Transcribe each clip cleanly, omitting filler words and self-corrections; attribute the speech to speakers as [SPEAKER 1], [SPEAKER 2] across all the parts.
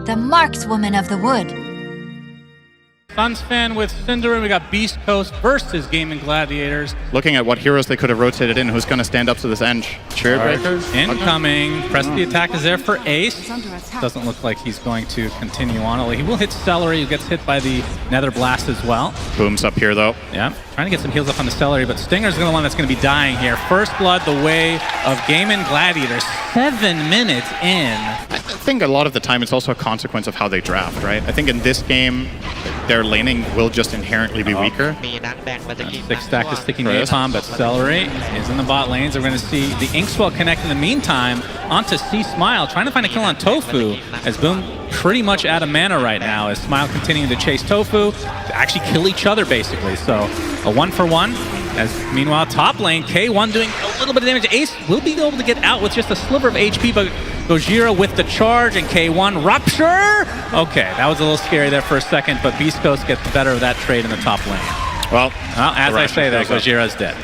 [SPEAKER 1] the markswoman of the wood.
[SPEAKER 2] Suns fan with Cinder, and we got Beastcoast versus Gaimin Gladiators.
[SPEAKER 3] Looking at what heroes they could have rotated in, who's going to stand up to this Ench? Cheerbreakers?
[SPEAKER 2] Incoming. Press the attack is there for Ace. Doesn't look like he's going to continue on. Although he will hit Celery, who gets hit by the Nether Blast as well.
[SPEAKER 3] Booms up here, though.
[SPEAKER 2] Yeah, trying to get some heals up on the Celery, but Stinger's the one that's going to be dying here. First blood the way of Gaimin Gladiators. 7 minutes in.
[SPEAKER 3] I think a lot of the time it's also a consequence of how they draft, right? I think in this game, their laning will just inherently be weaker.
[SPEAKER 2] Six stack is sticking napalm, but Celery is in the bot lanes. We're going to see the Inkswell connect in the meantime onto C Smile, trying to find a kill on Tofu, as Boom pretty much out of mana right now, as Smile continuing to chase Tofu, to actually kill each other basically. So a 1-for-1, as meanwhile top lane, K1 doing a little bit of damage. Ace will be able to get out with just a sliver of HP, but Gojira with the charge, and K1 Rupture! Okay, that was a little scary there for a second, but Beastcoast gets the better of that trade in the top lane.
[SPEAKER 3] Well,
[SPEAKER 2] as I say that, Gojira's dead.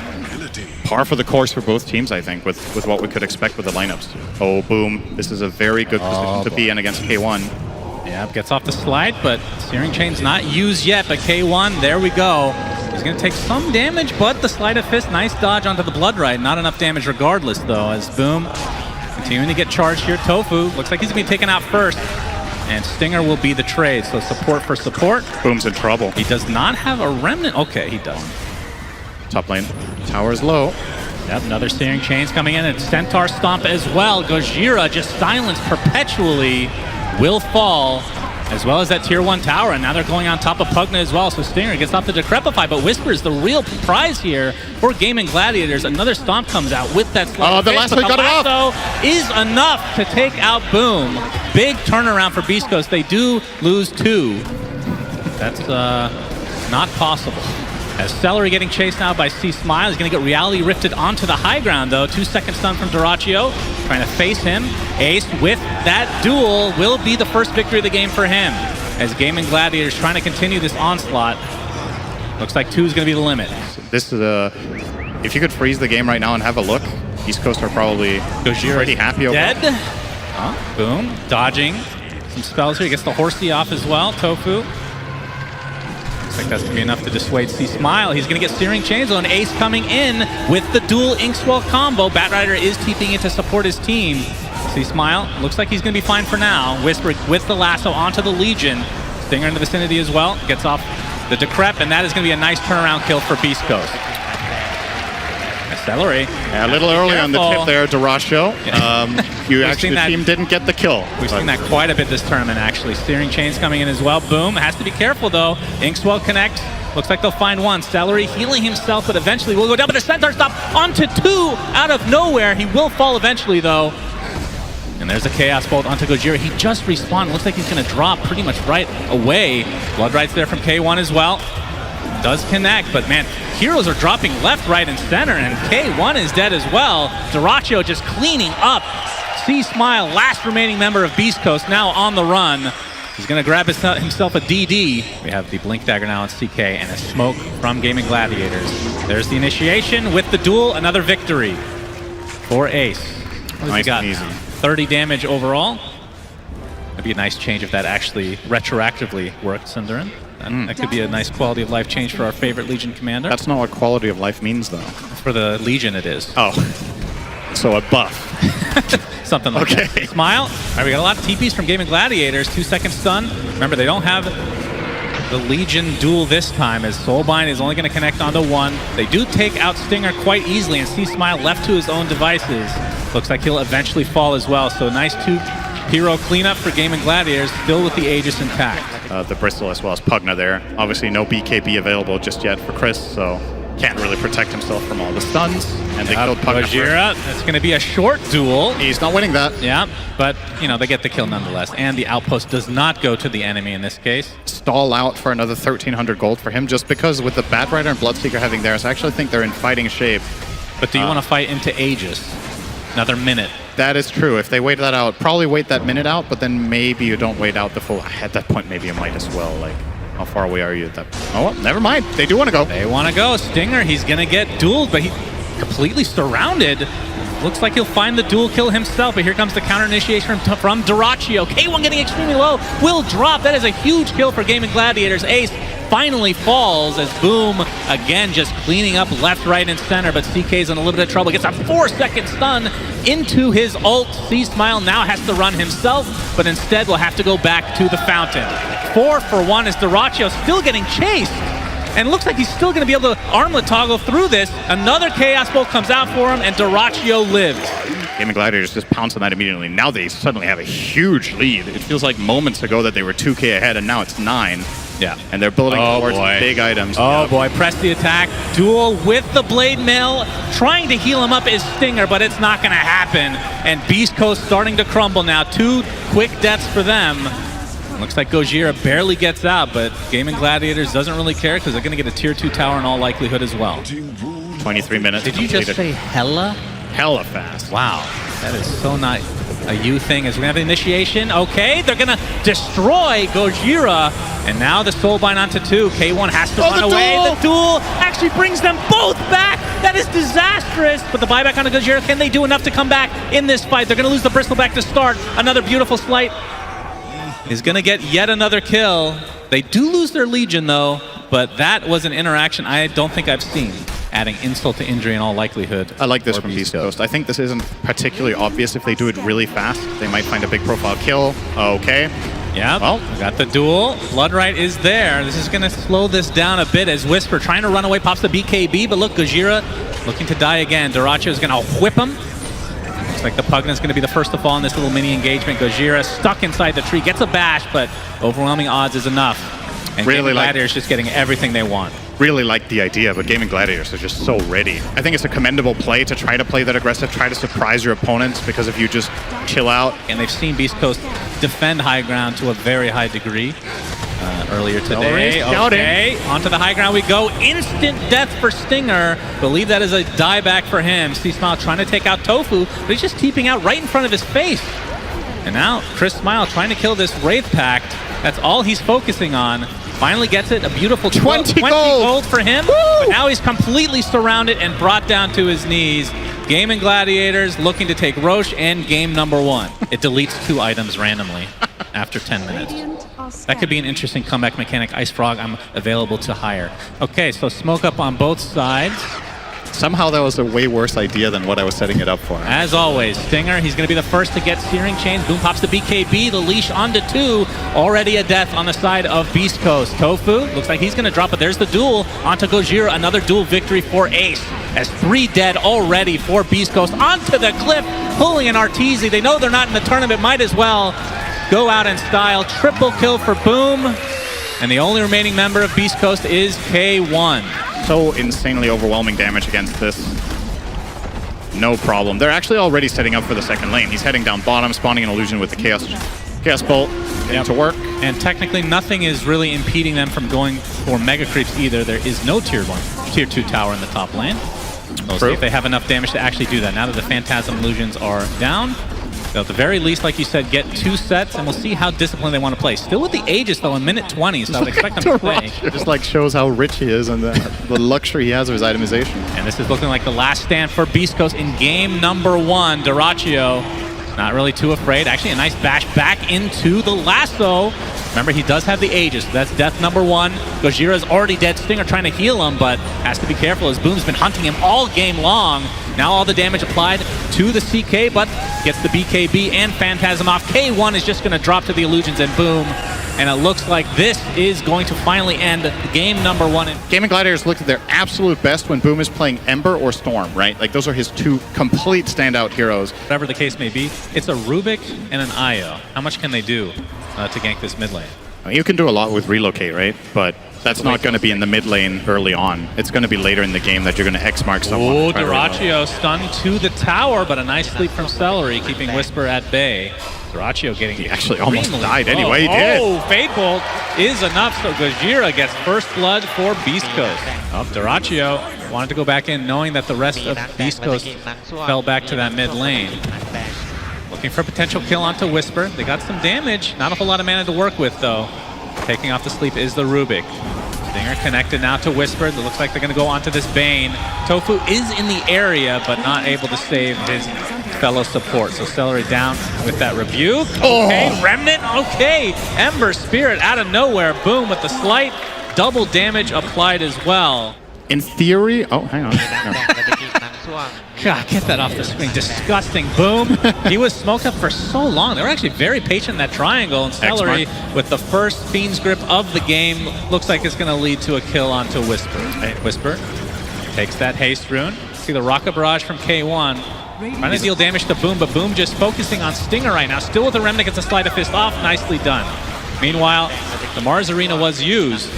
[SPEAKER 3] Par for the course for both teams, I think, with what we could expect with the lineups. Oh, Boom. This is a very good position to be in against K1.
[SPEAKER 2] Yeah, gets off the slide, but Searing Chain's not used yet, but K1, there we go. He's going to take some damage, but the Sleight of Fist, nice dodge onto the Blood Right. Not enough damage regardless, though, as Boom continuing to get charged here. Tofu looks like he's going to be taken out first, and Stinger will be the trade, so support for support.
[SPEAKER 3] Boom's in trouble.
[SPEAKER 2] He does not have a Remnant. Okay, he does.
[SPEAKER 3] Top lane. Tower is low.
[SPEAKER 2] Yep, another Searing Chains coming in, and Centaur Stomp as well. Gojira just silenced perpetually, will fall, as well as that tier 1 tower, and now they're going on top of Pugna as well, so Stinger gets off the Decrepify, but Whisper is the real prize here for Gaimin Gladiators. Another Stomp comes out with that slide.
[SPEAKER 3] Oh, the last one got it off!
[SPEAKER 2] Is enough to take out Boom. Big turnaround for Beastcoast. They do lose 2. That's not possible. As Celery getting chased now by C Smile. He's going to get Reality Rifted onto the high ground, though. 2-second stun from Duraccio, trying to face him. Ace with that duel will be the first victory of the game for him, as Gaimin Gladiators trying to continue this onslaught. Looks like 2 is going to be the limit.
[SPEAKER 3] This is if you could freeze the game right now and have a look, East Coast are probably pretty happy over
[SPEAKER 2] dead. Boom, dodging some spells here. He gets the Horsey off as well, Tofu. Looks like that's going to be enough to dissuade C Smile. He's going to get Searing Chains on. Ace coming in with the dual Inkswell combo. Batrider is TPing in to support his team. C Smile looks like he's going to be fine for now. Whisper with the lasso onto the Legion. Stinger in the vicinity as well. Gets off the Decrep, and that is going to be a nice turnaround kill for Beastcoast. Celery.
[SPEAKER 3] Yeah, a little early on the tip there, Duraccio. The team didn't get the kill.
[SPEAKER 2] We've seen that quite a bit this tournament, actually. Steering Chains coming in as well. Boom, has to be careful, though. Inkswell connect. Looks like they'll find one. Celery healing himself, but eventually will go down. But the Centaur Stop onto 2 out of nowhere. He will fall eventually, though. And there's a Chaos Bolt onto Gojira. He just respawned. Looks like he's going to drop pretty much right away. Blood Right's there from K1 as well. Does connect, but man, heroes are dropping left, right, and center, and K1 is dead as well. Duraccio just cleaning up. C Smile, last remaining member of Beastcoast, now on the run. He's going to grab himself a DD. We have the Blink Dagger now on CK and a smoke from Gaimin Gladiators. There's the initiation with the duel, another victory for Ace.
[SPEAKER 3] Nice and easy.
[SPEAKER 2] 30 damage overall. That'd be a nice change if that actually retroactively worked, Sundarin. That could be a nice quality of life change for our favorite Legion commander.
[SPEAKER 3] That's not what quality of life means, though.
[SPEAKER 2] For the Legion, it is.
[SPEAKER 3] Oh, so a buff.
[SPEAKER 2] Something like that. Smile. All right, we got a lot of TPs from Gaimin Gladiators. 2-second stun. Remember, they don't have the Legion duel this time, as Soulbind is only going to connect onto 1. They do take out Stinger quite easily, and C Smile left to his own devices. Looks like he'll eventually fall as well. So a nice 2-hero cleanup for Gaimin Gladiators, still with the Aegis intact.
[SPEAKER 3] The Bristol as well as Pugna there. Obviously no BKB available just yet for Chris, so can't really protect himself from all the stuns. And they killed Pugna.
[SPEAKER 2] Gojira, that's going to be a short duel.
[SPEAKER 3] He's not winning that.
[SPEAKER 2] Yeah, but you know, they get the kill nonetheless. And the outpost does not go to the enemy in this case.
[SPEAKER 3] Stall out for another 1,300 gold for him, just because with the Batrider and Bloodseeker having theirs, I actually think they're in fighting shape.
[SPEAKER 2] But do you want to fight into Aegis? Another minute.
[SPEAKER 3] That is true. If they wait that out, probably wait that minute out, but then maybe you don't wait out the full. At that point, maybe you might as well. Like, how far away are you at that? Oh, well, never mind. They do want to go.
[SPEAKER 2] They want to go. Stinger, he's going to get dueled, but he completely surrounded. Looks like he'll find the dual kill himself, but here comes the counter initiation from Dyrachyo. K1 getting extremely low, will drop. That is a huge kill for Gaimin Gladiators. Ace finally falls as Boom, again, just cleaning up left, right, and center, but CK's in a little bit of trouble. Gets a 4-second stun into his ult. C-Smile now has to run himself, but instead will have to go back to the fountain. 4 for 1 as Dyrachyo still getting chased. And it looks like he's still going to be able to armlet toggle through this. Another Chaos Bolt comes out for him, and Dyrachyo lives.
[SPEAKER 3] Gaimin Gladiators just pounce on that immediately. Now they suddenly have a huge lead. It feels like moments ago that they were 2K ahead, and now it's 9.
[SPEAKER 2] Yeah.
[SPEAKER 3] And they're building towards big items.
[SPEAKER 2] Oh boy, press the attack. Duel with the Blade Mail. Trying to heal him up is Stinger, but it's not going to happen. And Beastcoast starting to crumble now. 2 quick deaths for them. Looks like Gojira barely gets out, but Gaimin Gladiators doesn't really care because they're going to get a tier 2 tower in all likelihood as well.
[SPEAKER 3] 23 minutes.
[SPEAKER 2] Did you just say hella?
[SPEAKER 3] Hella fast.
[SPEAKER 2] Wow, that is so not a you thing. As we have the initiation, okay, they're gonna destroy Gojira, and now the soulbind onto 2. K1 has to run away.
[SPEAKER 3] Duel!
[SPEAKER 2] The duel actually brings them both back. That is disastrous. But the buyback onto Gojira, can they do enough to come back in this fight? They're gonna lose the Bristleback to start. Another beautiful slight is gonna get yet another kill. They do lose their Legion though, but that was an interaction I don't think I've seen, adding insult to injury in all likelihood.
[SPEAKER 3] I like this from Beastcoast. I think this isn't particularly obvious. If they do it really fast, they might find a big profile kill. Okay.
[SPEAKER 2] Yeah, well, we got the duel. Bloodright is there. This is going to slow this down a bit as Whisper trying to run away, pops the BKB, but look, Gojira looking to die again. Dyrachyo is going to whip him. Looks like the Pugnan's going to be the first to fall in this little mini engagement. Gojira stuck inside the tree, gets a bash, but overwhelming odds is enough. And really Gladiators just getting everything they want.
[SPEAKER 3] Really like the idea, but Gaimin Gladiators are just so ready. I think it's a commendable play to try to play that aggressive, try to surprise your opponents, because if you just chill out.
[SPEAKER 2] And they've seen Beastcoast defend high ground to a very high degree earlier today. Okay, onto the high ground we go. Instant death for Stinger. Believe that is a dieback for him. C-Smile trying to take out Tofu, but he's just teeping out right in front of his face. And now Chris Smile trying to kill this Wraith Pact. That's all he's focusing on. Finally gets it, a beautiful 20 gold for him. Woo! But now he's completely surrounded and brought down to his knees. Gaimin Gladiators looking to take Roche and game number 1. It deletes 2 items randomly after 10 minutes. That could be an interesting comeback mechanic. Ice Frog, I'm available to hire. Okay, so smoke up on both sides.
[SPEAKER 3] Somehow that was a way worse idea than what I was setting it up for.
[SPEAKER 2] As always, Stinger, he's going to be the first to get Searing Chains. Boom pops the BKB, the leash onto 2. Already a death on the side of Beastcoast. Tofu, looks like he's going to drop, but there's the duel onto Gojira. Another duel victory for Ace, as 3 dead already for Beastcoast. Onto the cliff, pulling an Arteezy. They know they're not in the tournament, might as well go out in style. Triple kill for Boom. And the only remaining member of Beastcoast is K1.
[SPEAKER 3] So insanely overwhelming damage against this. No problem. They're actually already setting up for the second lane. He's heading down bottom, spawning an illusion with the Chaos Bolt. Getting to work.
[SPEAKER 2] And technically nothing is really impeding them from going for Mega Creeps either. There is no tier 2 tower in the top lane. We'll see if they have enough damage to actually do that. Now that the Phantasm illusions are down, they'll at the very least, like you said, get 2 sets, and we'll see how disciplined they want to play. Still with the Aegis, though, in minute 20, so I would expect them to play.
[SPEAKER 3] Just like shows how rich he is and the luxury he has of his itemization.
[SPEAKER 2] And this is looking like the last stand for Beastcoast in game number 1. Dyrachyo, not really too afraid. Actually, a nice bash back into the lasso. Remember, he does have the Aegis, so that's death number 1. Gojira's already dead. Stinger trying to heal him, but has to be careful as Boom's been hunting him all game long. Now all the damage applied to the CK, but gets the BKB and Phantasm off. K1 is just going to drop to the illusions and Boom. And it looks like this is going to finally end game number 1.
[SPEAKER 3] Gaimin Gladiators look at their absolute best when Boom is playing Ember or Storm, right? Like, those are his 2 complete standout heroes.
[SPEAKER 2] Whatever the case may be, it's a Rubik and an Io. How much can they do to gank this mid lane?
[SPEAKER 3] I mean, you can do a lot with Relocate, right? But that's not going to be in the mid lane early on. It's going to be later in the game that you're going to X-mark someone.
[SPEAKER 2] Oh, Dyrachyo stunned to the tower, but a nice sleep from Celery, keeping Whisper at bay. Dyrachyo getting...
[SPEAKER 3] He actually almost died anyway, he did.
[SPEAKER 2] Oh, Fade Bolt is enough, so Gojira gets first blood for Beastcoast. Oh, Dyrachyo wanted to go back in, knowing that the rest of Beastcoast fell back to that mid lane. Looking for a potential kill onto Whisper. They got some damage. Not a whole lot of mana to work with, though. Taking off the sleep is the Rubik. Stinger connected now to Whisper. It looks like they're going to go onto this Bane. Tofu is in the area, but not able to save his fellow support. So Celery down with that rebuke. Okay, Remnant, okay. Ember Spirit out of nowhere. Boom, with the slight double damage applied as well.
[SPEAKER 3] In theory, oh, hang on.
[SPEAKER 2] God, get that off the screen. Disgusting. Boom. He was smoked up for so long. They were actually very patient in that triangle. And Celery, with the first Fiend's Grip of the game, looks like it's going to lead to a kill onto Whisper. Whisper takes that haste rune. See the Rocket Barrage from K1. Trying to deal damage to Boom, but Boom just focusing on Stinger right now. Still with the Remnant, gets a Sleight of Fist off. Nicely done. Meanwhile, the Mars Arena was used.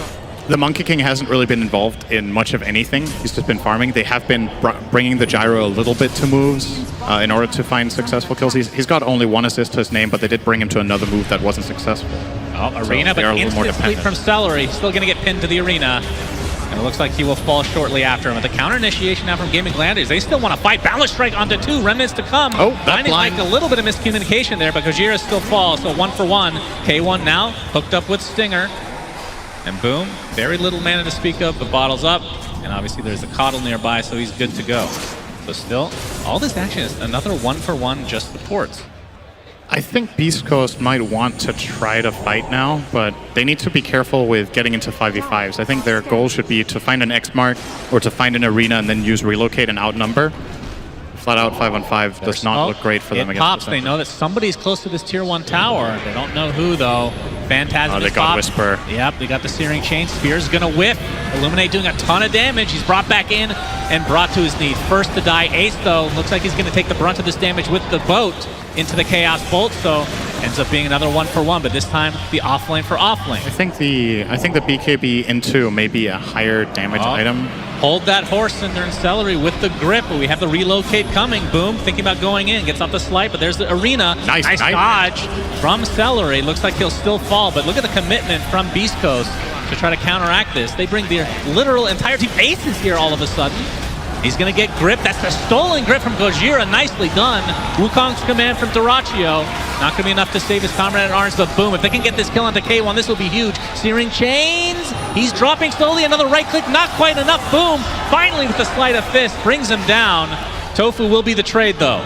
[SPEAKER 3] The Monkey King hasn't really been involved in much of anything. He's just been farming. They have been bringing the gyro a little bit to moves in order to find successful kills. He's got only 1 assist to his name, but they did bring him to another move that wasn't successful.
[SPEAKER 2] Oh, Arena, so but instant sleep from Celery. Still going to get pinned to the Arena. And it looks like he will fall shortly after him. With the counter initiation now from Gaimin Gladiators, they still want to fight. Balance Strike onto 2, Remnants to come.
[SPEAKER 3] Oh, that
[SPEAKER 2] blind. Like a little bit of miscommunication there, but Gojira still falls. So 1 for 1. K1 now hooked up with Stinger. And Boom, very little mana to speak of, but bottles up. And obviously there's a Coddle nearby, so he's good to go. So still, all this action is another 1 for 1 just supports.
[SPEAKER 3] I think Beastcoast might want to try to fight now, but they need to be careful with getting into 5v5s. I think their goal should be to find an X mark or to find an arena and then use relocate and outnumber. Flat out 5-on-5 does not look great for them against
[SPEAKER 2] pops. They know that somebody's close to this tier 1 tower. They don't know who though. Phantasm
[SPEAKER 3] they got Whisper.
[SPEAKER 2] Yep, they got the Searing Chain. Spear's gonna whiff. Illuminate doing a ton of damage. He's brought back in and brought to his knees. First to die, Ace though. Looks like he's gonna take the brunt of this damage with the boat into the Chaos Bolt, so ends up being another 1 for 1, but this time the offlane for offlane.
[SPEAKER 3] I think the BKB into may be a higher damage item.
[SPEAKER 2] Hold that horse, Cinder and Celery with the grip. We have the relocate coming. Boom, thinking about going in. Gets off the slide, but there's the Arena. Nice dodge from Celery. Looks like he'll still fall, but look at the commitment from Beastcoast to try to counteract this. They bring their literal entire team. Ace is here all of a sudden. He's going to get grip. That's the stolen grip from Gojira. Nicely done. Wukong's command from Duraccio. Not going to be enough to save his comrade at arms, but Boom, if they can get this kill onto K1, this will be huge. Searing Chains. He's dropping slowly. Another right click. Not quite enough. Boom. Finally with the Sleight of Fist. Brings him down. Tofu will be the trade, though.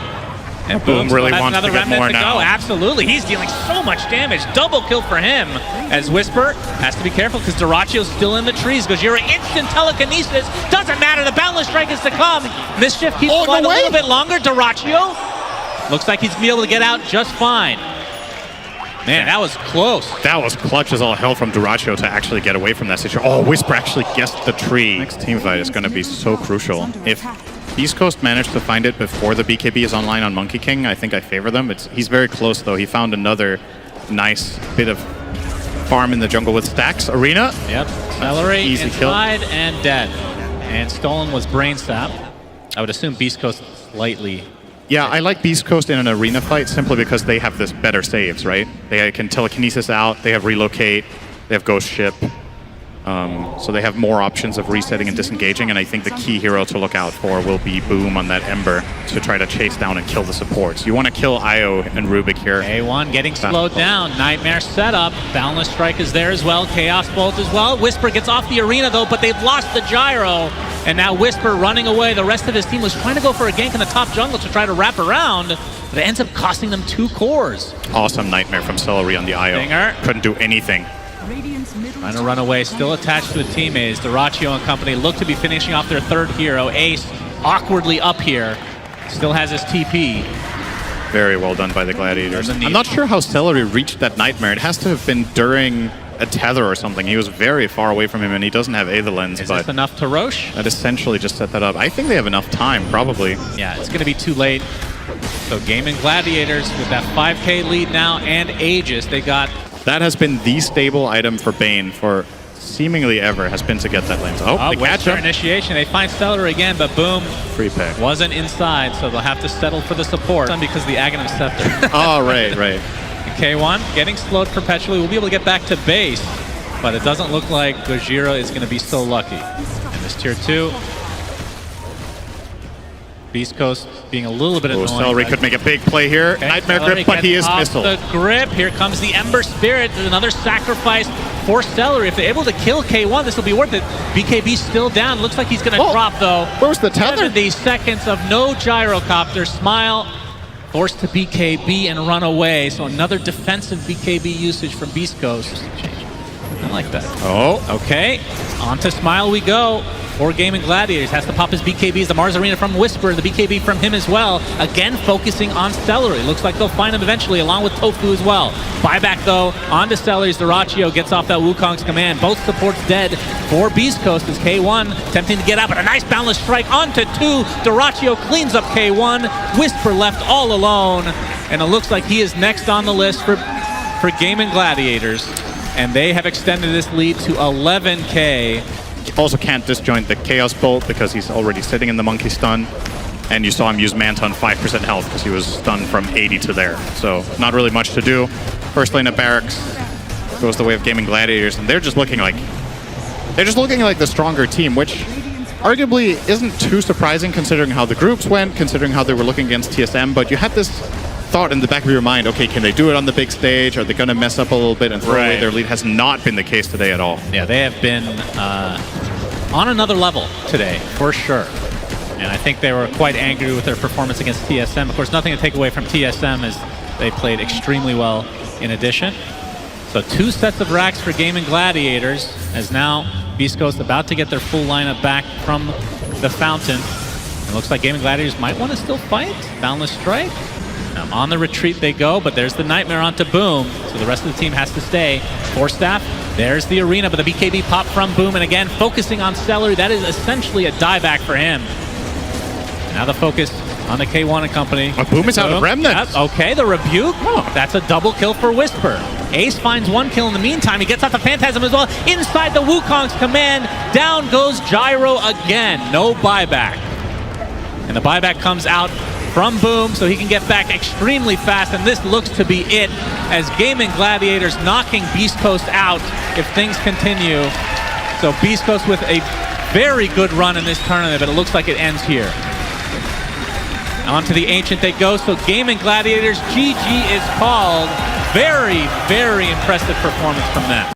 [SPEAKER 2] And
[SPEAKER 3] Boom really wants
[SPEAKER 2] another
[SPEAKER 3] to get
[SPEAKER 2] remnant
[SPEAKER 3] more
[SPEAKER 2] to
[SPEAKER 3] now.
[SPEAKER 2] go. Absolutely. He's dealing so much damage. Double kill for him. As Whisper has to be careful because Duraccio's still in the trees. Gojira instant telekinesis. Doesn't matter. The Boundless Strike is to come. Mischief keeps going a little bit longer. Duraccio looks like he's going to be able to get out just fine. Man, that was close.
[SPEAKER 3] That was clutch as all hell from Duraccio to actually get away from that situation. Oh, Whisper actually guessed the tree. Next team fight is going to be so crucial. If Beastcoast managed to find it before the BKB is online on Monkey King, I think I favor them. He's very close, though. He found another nice bit of farm in the jungle with stacks. Arena.
[SPEAKER 2] Yep. Celery
[SPEAKER 3] easy kill.
[SPEAKER 2] And dead. And stolen was Brain Sap. I would assume Beastcoast slightly.
[SPEAKER 3] Yeah, I like Beastcoast in an arena fight simply because they have this better saves, right? They can telekinesis out, they have relocate, they have ghost ship. So they have more options of resetting and disengaging, and I think the key hero to look out for will be Boom on that Ember to try to chase down and kill the supports. You want to kill Io and Rubik here.
[SPEAKER 2] A1 getting slowed down. Nightmare setup. Boundless Strike is there as well. Chaos Bolt as well. Whisper gets off the Arena though, but they've lost the gyro. And now Whisper running away. The rest of his team was trying to go for a gank in the top jungle to try to wrap around, but it ends up costing them 2 cores.
[SPEAKER 3] Awesome Nightmare from Celery on the Io.
[SPEAKER 2] Stinger.
[SPEAKER 3] Couldn't do anything.
[SPEAKER 2] Trying to run away, still attached to a teammate. Duraccio and company look to be finishing off their 3rd hero. Ace awkwardly up here. Still has his TP.
[SPEAKER 3] Very well done by the Gladiators. I'm not sure how Celery reached that Nightmare. It has to have been during a tether or something. He was very far away from him and he doesn't have Aether Lens.
[SPEAKER 2] Is this enough to Roche?
[SPEAKER 3] That essentially just set that up. I think they have enough time, probably.
[SPEAKER 2] Yeah, it's going to be too late. So Gaimin Gladiators with that 5k lead now and Aegis. They got...
[SPEAKER 3] That has been the stable item for Bane for seemingly ever, has been to get that lens. Oh, the catch up.
[SPEAKER 2] Initiation. They find Stellar again, but Boom.
[SPEAKER 3] Free pick.
[SPEAKER 2] Wasn't inside, so they'll have to settle for the support because the Aghanim Scepter.
[SPEAKER 3] Oh, right.
[SPEAKER 2] K1 getting slowed perpetually. We'll be able to get back to base, but it doesn't look like Gojira is going to be so lucky. And this tier 2. Beastcoast being a little bit annoying.
[SPEAKER 3] Celery could make a big play here.
[SPEAKER 2] Okay,
[SPEAKER 3] Nightmare
[SPEAKER 2] Celery
[SPEAKER 3] grip, but he
[SPEAKER 2] gets
[SPEAKER 3] is
[SPEAKER 2] off
[SPEAKER 3] missile.
[SPEAKER 2] the grip. Here comes the Ember Spirit. There's another sacrifice for Celery. If they're able to kill K1, this will be worth it. BKB still down. Looks like he's going to drop, though.
[SPEAKER 3] Where's the tether?
[SPEAKER 2] 70 seconds of no gyrocopter. Smile forced to BKB and run away. So another defensive BKB usage from Beastcoast. I like that.
[SPEAKER 3] Oh.
[SPEAKER 2] Okay, on to Smile we go. For Gaimin Gladiators, has to pop his BKBs. The Mars Arena from Whisper, the BKB from him as well. Again, focusing on Celery. Looks like they'll find him eventually, along with Tofu as well. Buyback, though, onto Celery's. Dyrachyo gets off that Wukong's command. Both supports dead for Beastcoast as K1 attempting to get out, but a nice boundless strike onto 2. Dyrachyo cleans up K1. Whisper left all alone, and it looks like he is next on the list for Gaimin Gladiators, and they have extended this lead to 11K.
[SPEAKER 3] Also can't disjoint the Chaos Bolt because he's already sitting in the Monkey Stun. And you saw him use Manta on 5% health because he was stunned from 80 to there. So not really much to do. First lane of Barracks goes the way of Gaimin Gladiators, and they're just looking like the stronger team, which arguably isn't too surprising considering how the groups went, considering how they were looking against TSM, but you had this thought in the back of your mind, okay, can they do it on the big stage? Are they going to mess up a little bit and throw away their lead? Has not been the case today at all.
[SPEAKER 2] Yeah, they have been on another level today, for sure. And I think they were quite angry with their performance against TSM. Of course, nothing to take away from TSM as they played extremely well in addition. So 2 sets of racks for Gaimin Gladiators, as now Beastcoast about to get their full lineup back from the fountain. It looks like Gaimin Gladiators might want to still fight. Boundless Strike. On the retreat they go, but there's the Nightmare onto Boom, so the rest of the team has to stay. Force Staff, there's the Arena, but the BKB pop from Boom, and again, focusing on Celery. That is essentially a dieback for him. Now the focus on the K1 and company.
[SPEAKER 3] Boom is out of Remnants.
[SPEAKER 2] Yep. Okay, the Rebuke. Oh, that's a double kill for Whisper. Ace finds 1 kill in the meantime. He gets out the Phantasm as well. Inside the Wukong's command. Down goes Gyro again. No buyback. And the buyback comes out from Boom, so he can get back extremely fast, and this looks to be it as Gaimin Gladiators knocking Beastcoast out if things continue. So Beastcoast with a very good run in this tournament, but it looks like it ends here. On to the Ancient they go, so Gaimin Gladiators, GG is called. Very, very impressive performance from them.